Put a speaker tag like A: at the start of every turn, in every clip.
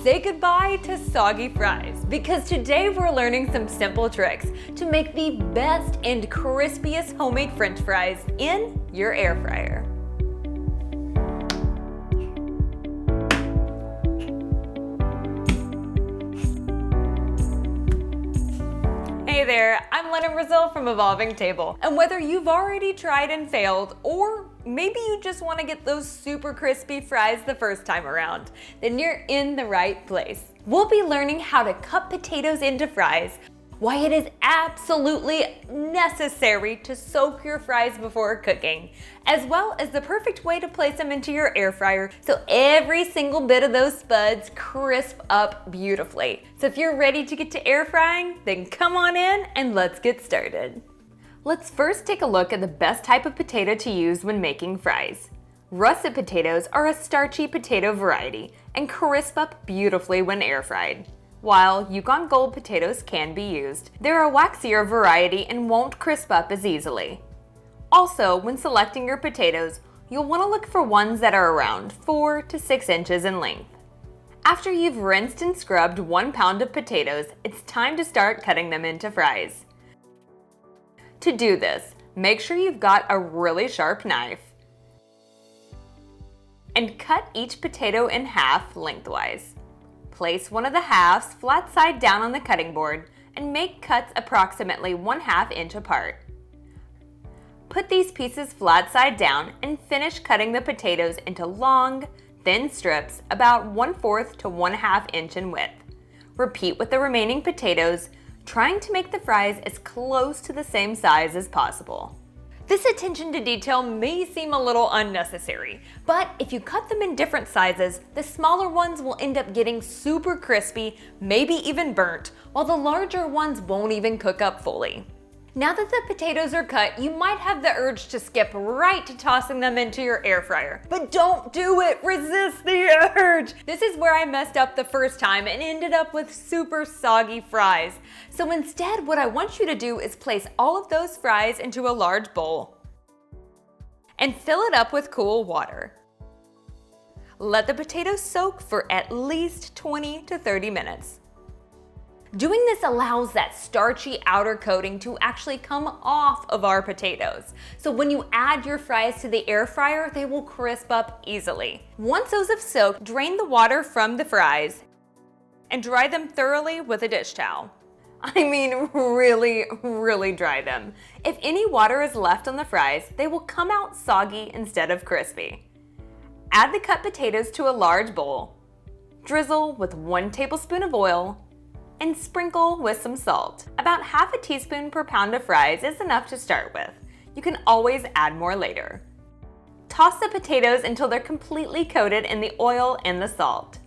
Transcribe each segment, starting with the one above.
A: say goodbye to soggy fries, because today we're learning some simple tricks to make the best and crispiest homemade French fries in your air fryer. Hey there, I'm Lena Brazil from Evolving Table, and whether you've already tried and failed, or maybe you just want to get those super crispy fries the first time around, then you're in the right place. We'll be learning how to cut potatoes into fries, why it is absolutely necessary to soak your fries before cooking, as well as the perfect way to place them into your air fryer so every single bit of those spuds crisp up beautifully. So if you're ready to get to air frying, then come on in and let's get started. Let's first take a look at the best type of potato to use when making fries. Russet potatoes are a starchy potato variety and crisp up beautifully when air fried. While Yukon Gold potatoes can be used, they're a waxier variety and won't crisp up as easily. Also, when selecting your potatoes, you'll want to look for ones that are around 4 to 6 inches in length. After you've rinsed and scrubbed 1 pound of potatoes, it's time to start cutting them into fries. To do this, make sure you've got a really sharp knife and cut each potato in half lengthwise. Place one of the halves flat side down on the cutting board and make cuts approximately 1/2 inch apart. Put these pieces flat side down and finish cutting the potatoes into long, thin strips about 1/4 to 1/2 inch in width. Repeat with the remaining potatoes, trying to make the fries as close to the same size as possible. This attention to detail may seem a little unnecessary, but if you cut them in different sizes, the smaller ones will end up getting super crispy, maybe even burnt, while the larger ones won't even cook up fully. Now that the potatoes are cut, you might have the urge to skip right to tossing them into your air fryer. But don't do it! Resist the urge! This is where I messed up the first time and ended up with super soggy fries. So instead, what I want you to do is place all of those fries into a large bowl and fill it up with cool water. Let the potatoes soak for at least 20 to 30 minutes. Doing this allows that starchy outer coating to actually come off of our potatoes. So when you add your fries to the air fryer, they will crisp up easily. Once those have soaked, drain the water from the fries and dry them thoroughly with a dish towel. I mean, really dry them. If any water is left on the fries, they will come out soggy instead of crispy. Add the cut potatoes to a large bowl. Drizzle with 1 tablespoon of oil and sprinkle with some salt. About 1/2 teaspoon per pound of fries is enough to start with. You can always add more later. Toss the potatoes until they're completely coated in the oil and the salt.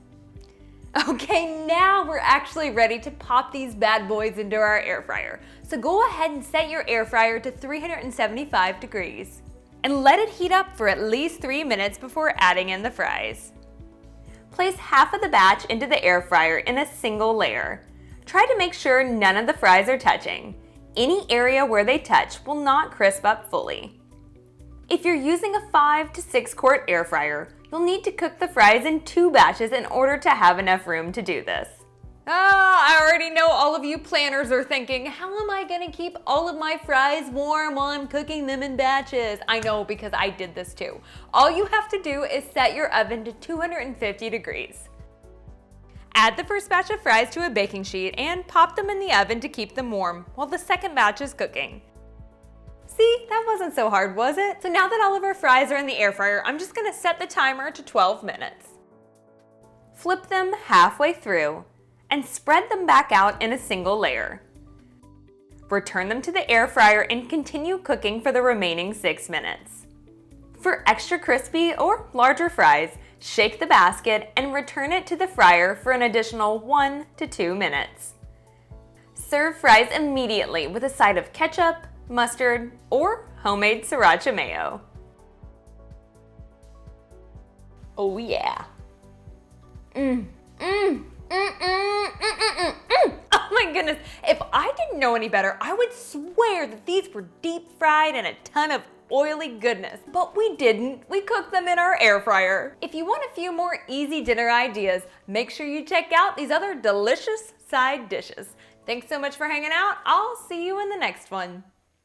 A: Okay, now we're actually ready to pop these bad boys into our air fryer. So go ahead and set your air fryer to 375 degrees and let it heat up for at least 3 minutes before adding in the fries. Place half of the batch into the air fryer in a single layer. Try to make sure none of the fries are touching. Any area where they touch will not crisp up fully. If you're using a 5 to 6 quart air fryer, you'll need to cook the fries in 2 batches in order to have enough room to do this. I already know all of you planners are thinking, how am I gonna keep all of my fries warm while I'm cooking them in batches? I know, because I did this too. All you have to do is set your oven to 250 degrees. Add the first batch of fries to a baking sheet and pop them in the oven to keep them warm while the second batch is cooking. See, that wasn't so hard, was it? So now that all of our fries are in the air fryer, I'm just gonna set the timer to 12 minutes. Flip them halfway through and spread them back out in a single layer. Return them to the air fryer and continue cooking for the remaining 6 minutes. For extra crispy or larger fries, shake the basket and return it to the fryer for an additional 1 to 2 minutes. Serve fries immediately with a side of ketchup, mustard, or homemade sriracha mayo. Oh yeah. Oh my goodness, if I didn't know any better, I would swear that these were deep fried in a ton of oily goodness, but we didn't. We cooked them in our air fryer. If you want a few more easy dinner ideas, make sure you check out these other delicious side dishes. Thanks so much for hanging out. I'll see you in the next one.